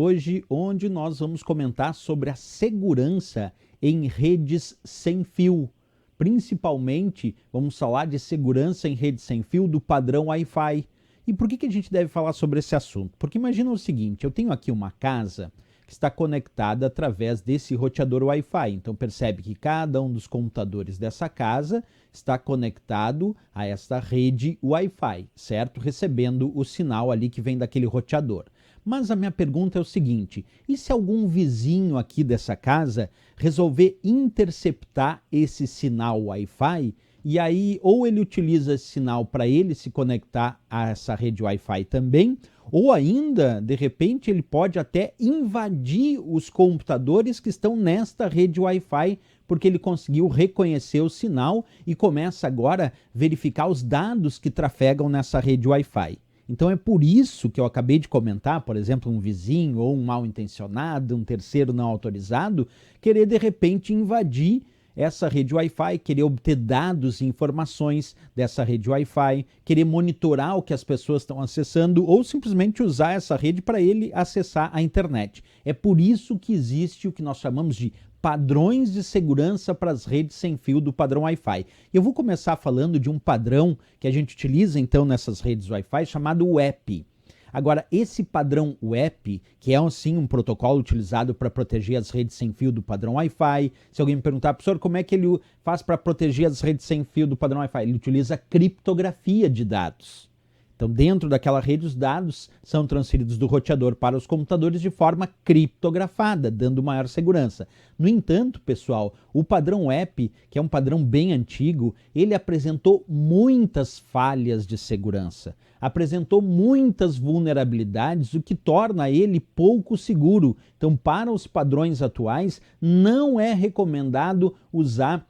Hoje, onde nós vamos comentar sobre a segurança em redes sem fio. Principalmente, vamos falar de segurança em redes sem fio do padrão Wi-Fi. E por que a gente deve falar sobre esse assunto? Porque imagina o seguinte, eu tenho aqui uma casa que está conectada através desse roteador Wi-Fi. Então percebe que cada um dos computadores dessa casa está conectado a esta rede Wi-Fi, certo? Recebendo o sinal ali que vem daquele roteador. Mas a minha pergunta é o seguinte, e se algum vizinho aqui dessa casa resolver interceptar esse sinal Wi-Fi, e aí ou ele utiliza esse sinal para ele se conectar a essa rede Wi-Fi também, ou ainda, de repente, ele pode até invadir os computadores que estão nesta rede Wi-Fi, porque ele conseguiu reconhecer o sinal e começa agora a verificar os dados que trafegam nessa rede Wi-Fi. Então é por isso que eu acabei de comentar, por exemplo, um vizinho ou um mal-intencionado, um terceiro não autorizado, querer de repente invadir essa rede Wi-Fi, querer obter dados e informações dessa rede Wi-Fi, querer monitorar o que as pessoas estão acessando ou simplesmente usar essa rede para ele acessar a internet. É por isso que existe o que nós chamamos de padrões de segurança para as redes sem fio do padrão Wi-Fi. Eu vou começar falando de um padrão que a gente utiliza então nessas redes Wi-Fi chamado WEP. Agora, esse padrão WEP, que é sim um protocolo utilizado para proteger as redes sem fio do padrão Wi-Fi, se alguém me perguntar, professor, como é que ele faz para proteger as redes sem fio do padrão Wi-Fi? Ele utiliza criptografia de dados. Então, dentro daquela rede, os dados são transferidos do roteador para os computadores de forma criptografada, dando maior segurança. No entanto, pessoal, o padrão WEP, que é um padrão bem antigo, ele apresentou muitas falhas de segurança. Apresentou muitas vulnerabilidades, o que torna ele pouco seguro. Então, para os padrões atuais, não é recomendado usar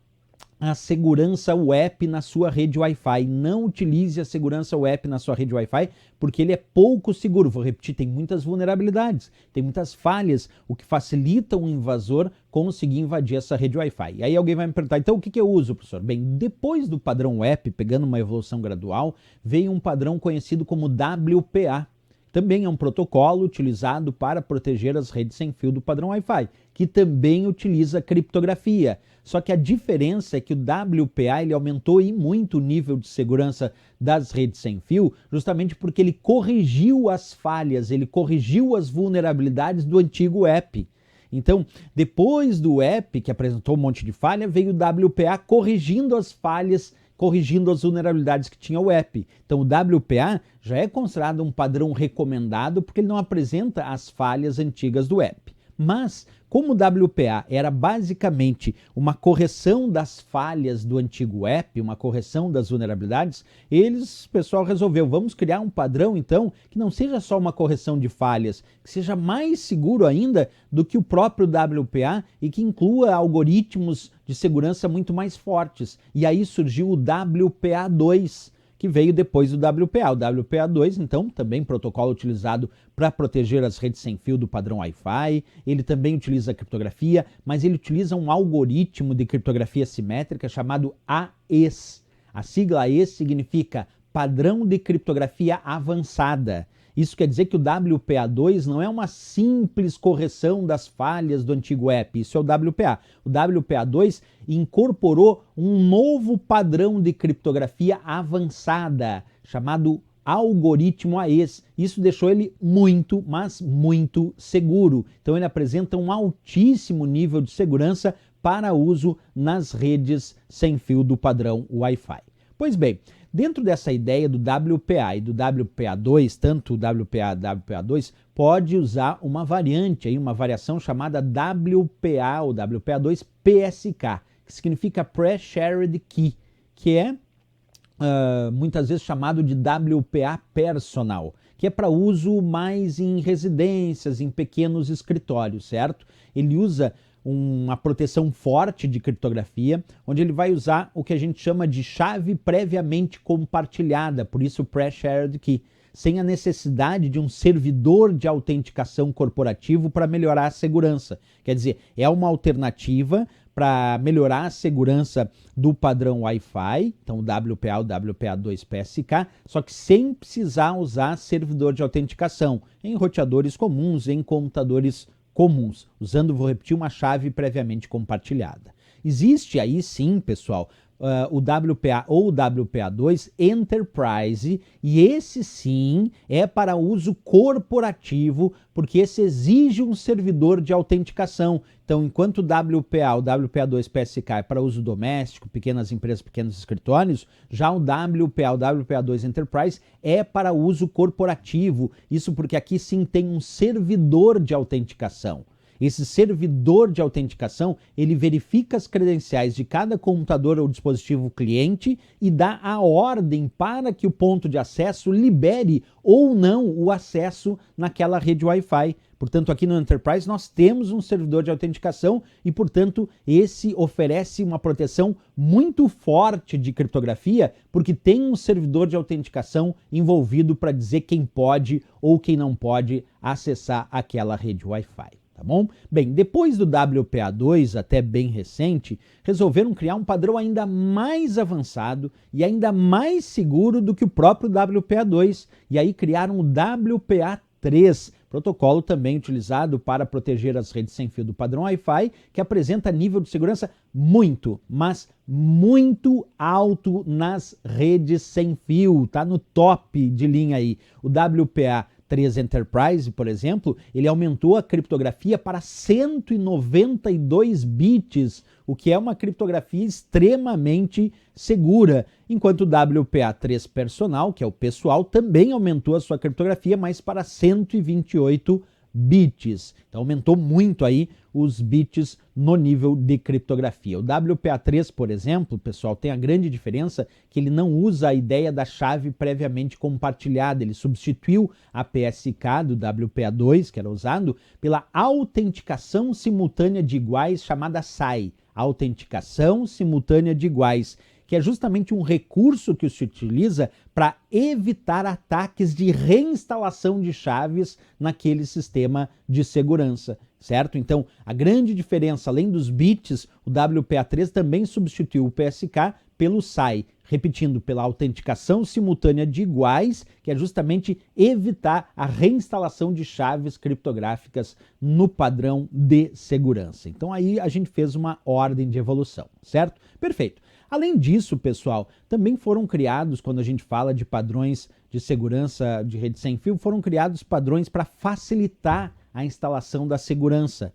a segurança WEP na sua rede Wi-Fi. Não utilize a segurança WEP na sua rede Wi-Fi, porque ele é pouco seguro. Vou repetir, tem muitas vulnerabilidades, tem muitas falhas, o que facilita um invasor conseguir invadir essa rede Wi-Fi. E aí alguém vai me perguntar, então o que eu uso, professor? Bem, depois do padrão WEP, pegando uma evolução gradual, veio um padrão conhecido como WPA. Também é um protocolo utilizado para proteger as redes sem fio do padrão Wi-Fi, que também utiliza criptografia. Só que a diferença é que o WPA ele aumentou muito o nível de segurança das redes sem fio, justamente porque ele corrigiu as falhas, ele corrigiu as vulnerabilidades do antigo WEP. Então, depois do WEP, que apresentou um monte de falha, veio o WPA corrigindo as falhas, corrigindo as vulnerabilidades que tinha o WEP. Então o WPA já é considerado um padrão recomendado porque ele não apresenta as falhas antigas do WEP. Mas, como o WPA era basicamente uma correção das falhas do antigo WEP, uma correção das vulnerabilidades, o pessoal resolveu, vamos criar um padrão então que não seja só uma correção de falhas, que seja mais seguro ainda do que o próprio WPA e que inclua algoritmos de segurança muito mais fortes. E aí surgiu o WPA2, que veio depois do WPA. O WPA2, então, também protocolo utilizado para proteger as redes sem fio do padrão Wi-Fi. Ele também utiliza criptografia, mas ele utiliza um algoritmo de criptografia simétrica chamado AES. A sigla AES significa Padrão de Criptografia Avançada. Isso quer dizer que o WPA2 não é uma simples correção das falhas do antigo WEP, isso é o WPA. O WPA2 incorporou um novo padrão de criptografia avançada, chamado algoritmo AES. Isso deixou ele muito, mas muito seguro. Então ele apresenta um altíssimo nível de segurança para uso nas redes sem fio do padrão Wi-Fi. Pois bem, dentro dessa ideia do WPA e do WPA2, tanto o WPA e o WPA2, pode usar uma variante, uma variação chamada WPA ou WPA2 PSK, que significa Pre-Shared Key, que é muitas vezes chamado de WPA Personal, que é para uso mais em residências, em pequenos escritórios, certo? Ele usa uma proteção forte de criptografia, onde ele vai usar o que a gente chama de chave previamente compartilhada, por isso Pre-Shared Key. sem a necessidade de um servidor de autenticação corporativo para melhorar a segurança. Quer dizer, é uma alternativa para melhorar a segurança do padrão Wi-Fi, então o WPA, o WPA2 PSK, só que sem precisar usar servidor de autenticação, em roteadores comuns, em computadores comuns, usando, vou repetir, uma chave previamente compartilhada. Existe aí sim, pessoal, o WPA ou o WPA2 Enterprise, e esse sim é para uso corporativo, porque esse exige um servidor de autenticação. Então, enquanto o WPA, o WPA2 PSK é para uso doméstico, pequenas empresas, pequenos escritórios, já o WPA, o WPA2 Enterprise é para uso corporativo. Isso porque aqui sim tem um servidor de autenticação. Esse servidor de autenticação, ele verifica as credenciais de cada computador ou dispositivo cliente e dá a ordem para que o ponto de acesso libere ou não o acesso naquela rede Wi-Fi. Portanto, aqui no Enterprise nós temos um servidor de autenticação e, portanto, esse oferece uma proteção muito forte de criptografia, porque tem um servidor de autenticação envolvido para dizer quem pode ou quem não pode acessar aquela rede Wi-Fi. Tá bom? Bem, depois do WPA2, até bem recente, resolveram criar um padrão ainda mais avançado e ainda mais seguro do que o próprio WPA2. E aí criaram o WPA3, protocolo também utilizado para proteger as redes sem fio do padrão Wi-Fi, que apresenta nível de segurança muito, mas muito alto nas redes sem fio. Tá no top de linha aí. O WPA3 Enterprise, por exemplo, ele aumentou a criptografia para 192 bits, o que é uma criptografia extremamente segura, enquanto o WPA3 Personal, que é o pessoal, também aumentou a sua criptografia, mas para 128 bits. Então aumentou muito aí os bits no nível de criptografia. O WPA3, por exemplo, pessoal, tem a grande diferença que ele não usa a ideia da chave previamente compartilhada. Ele substituiu a PSK do WPA2, que era usado, pela autenticação simultânea de iguais, chamada SAI. Autenticação simultânea de iguais, que é justamente um recurso que se utiliza para evitar ataques de reinstalação de chaves naquele sistema de segurança, certo? Então, a grande diferença, além dos bits, o WPA3 também substituiu o PSK pelo SAI, repetindo, pela autenticação simultânea de iguais, que é justamente evitar a reinstalação de chaves criptográficas no padrão de segurança. Então aí a gente fez uma ordem de evolução, certo? Perfeito. Além disso, pessoal, também foram criados, quando a gente fala de padrões de segurança de rede sem fio, foram criados padrões para facilitar a instalação da segurança.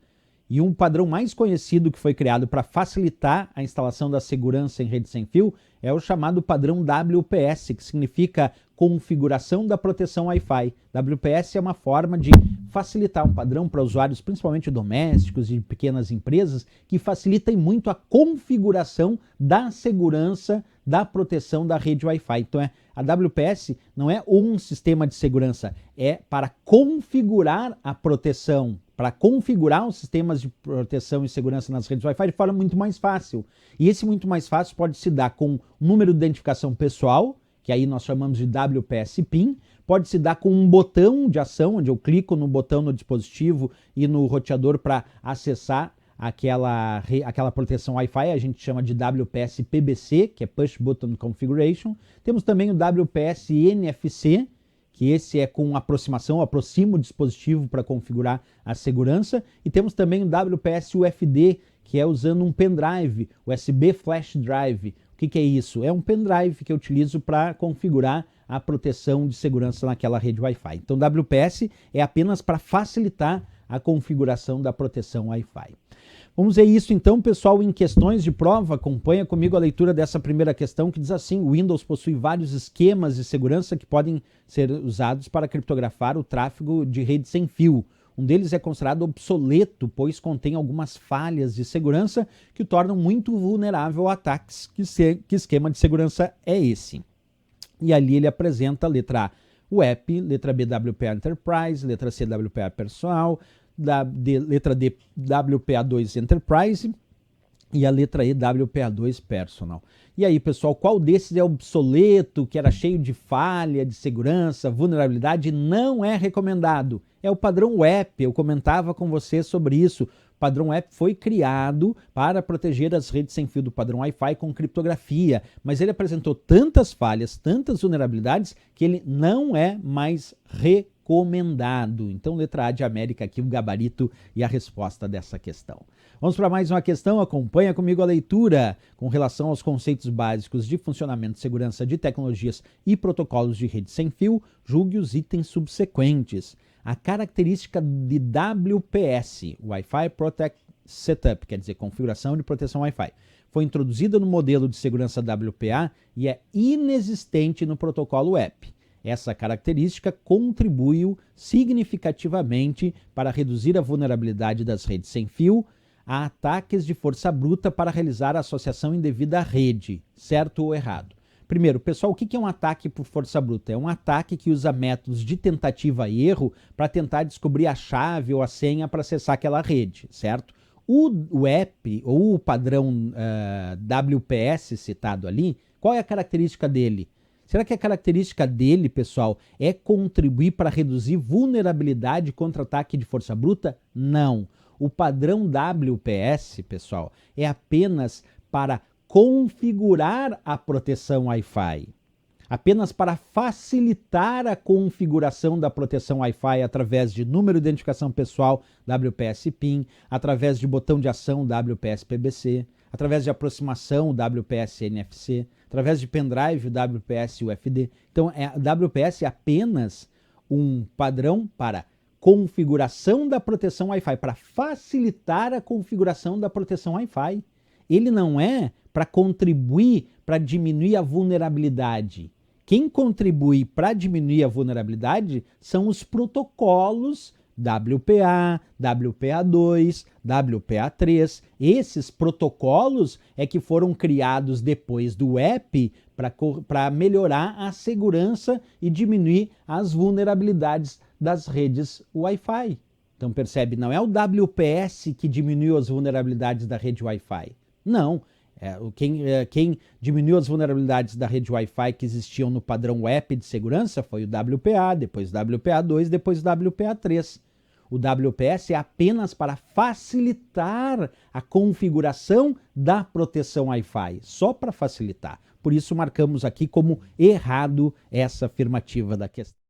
E um padrão mais conhecido que foi criado para facilitar a instalação da segurança em rede sem fio é o chamado padrão WPS, que significa configuração da proteção Wi-Fi. WPS é uma forma de facilitar um padrão para usuários, principalmente domésticos e pequenas empresas, que facilitem muito a configuração da segurança da proteção da rede Wi-Fi. Então, a WPS não é um sistema de segurança, é para configurar a proteção, para configurar os sistemas de proteção e segurança nas redes Wi-Fi de forma muito mais fácil. E esse muito mais fácil pode se dar com número de identificação pessoal, que aí nós chamamos de WPS PIN, pode se dar com um botão de ação, onde eu clico no botão no dispositivo e no roteador para acessar aquela proteção Wi-Fi, a gente chama de WPS PBC, que é Push Button Configuration. Temos também o WPS NFC, que esse é com aproximação, aproxima o dispositivo para configurar a segurança. E temos também o WPS UFD, que é usando um pendrive, USB Flash Drive. O que é isso? É um pendrive que eu utilizo para configurar a proteção de segurança naquela rede Wi-Fi. Então, WPS é apenas para facilitar a configuração da proteção Wi-Fi. Vamos ver isso então, pessoal, em questões de prova. Acompanha comigo a leitura dessa primeira questão que diz assim: o Windows possui vários esquemas de segurança que podem ser usados para criptografar o tráfego de rede sem fio. Um deles é considerado obsoleto, pois contém algumas falhas de segurança que o tornam muito vulnerável a ataques. Que esquema de segurança é esse? E ali ele apresenta a letra A, o app, letra B, WPA Enterprise, letra C, WPA Personal, letra D, WPA2 Enterprise, E a letra E, WPA2 Personal. E aí, pessoal, qual desses é obsoleto, que era cheio de falha, de segurança, vulnerabilidade? Não é recomendado. É o padrão WEP, eu comentava com você sobre isso. O padrão WEP foi criado para proteger as redes sem fio do padrão Wi-Fi com criptografia, mas ele apresentou tantas falhas, tantas vulnerabilidades, que ele não é mais recomendado. Então, letra A de América aqui, o gabarito e a resposta dessa questão. Vamos para mais uma questão, acompanha comigo a leitura. Com relação aos conceitos básicos de funcionamento, segurança de tecnologias e protocolos de rede sem fio, julgue os itens subsequentes. A característica de WPS, Wi-Fi Protect Setup, quer dizer, configuração de proteção Wi-Fi, foi introduzida no modelo de segurança WPA e é inexistente no protocolo WEP. Essa característica contribuiu significativamente para reduzir a vulnerabilidade das redes sem fio a ataques de força bruta para realizar a associação indevida à rede, certo ou errado? Primeiro, pessoal, o que é um ataque por força bruta? É um ataque que usa métodos de tentativa e erro para tentar descobrir a chave ou a senha para acessar aquela rede, certo? O app, ou o padrão WPS citado ali, qual é a característica dele? Será que a característica dele, pessoal, é contribuir para reduzir vulnerabilidade contra ataque de força bruta? Não. O padrão WPS, pessoal, é apenas para configurar a proteção Wi-Fi. Apenas para facilitar a configuração da proteção Wi-Fi através de número de identificação pessoal, WPS PIN, através de botão de ação, WPS PBC, através de aproximação, WPS NFC, através de pendrive, WPS UFD. Então, a WPS é apenas um padrão para configuração da proteção Wi-Fi, para facilitar a configuração da proteção Wi-Fi. Ele não é para contribuir para diminuir a vulnerabilidade. Quem contribui para diminuir a vulnerabilidade são os protocolos WPA, WPA2, WPA3. Esses protocolos é que foram criados depois do WEP para melhorar a segurança e diminuir as vulnerabilidades das redes Wi-Fi. Então percebe, não é o WPS que diminuiu as vulnerabilidades da rede Wi-Fi. Não, quem diminuiu as vulnerabilidades da rede Wi-Fi que existiam no padrão WEP de segurança foi o WPA, depois WPA2, depois WPA3. O WPS é apenas para facilitar a configuração da proteção Wi-Fi, só para facilitar. Por isso marcamos aqui como errado essa afirmativa da questão.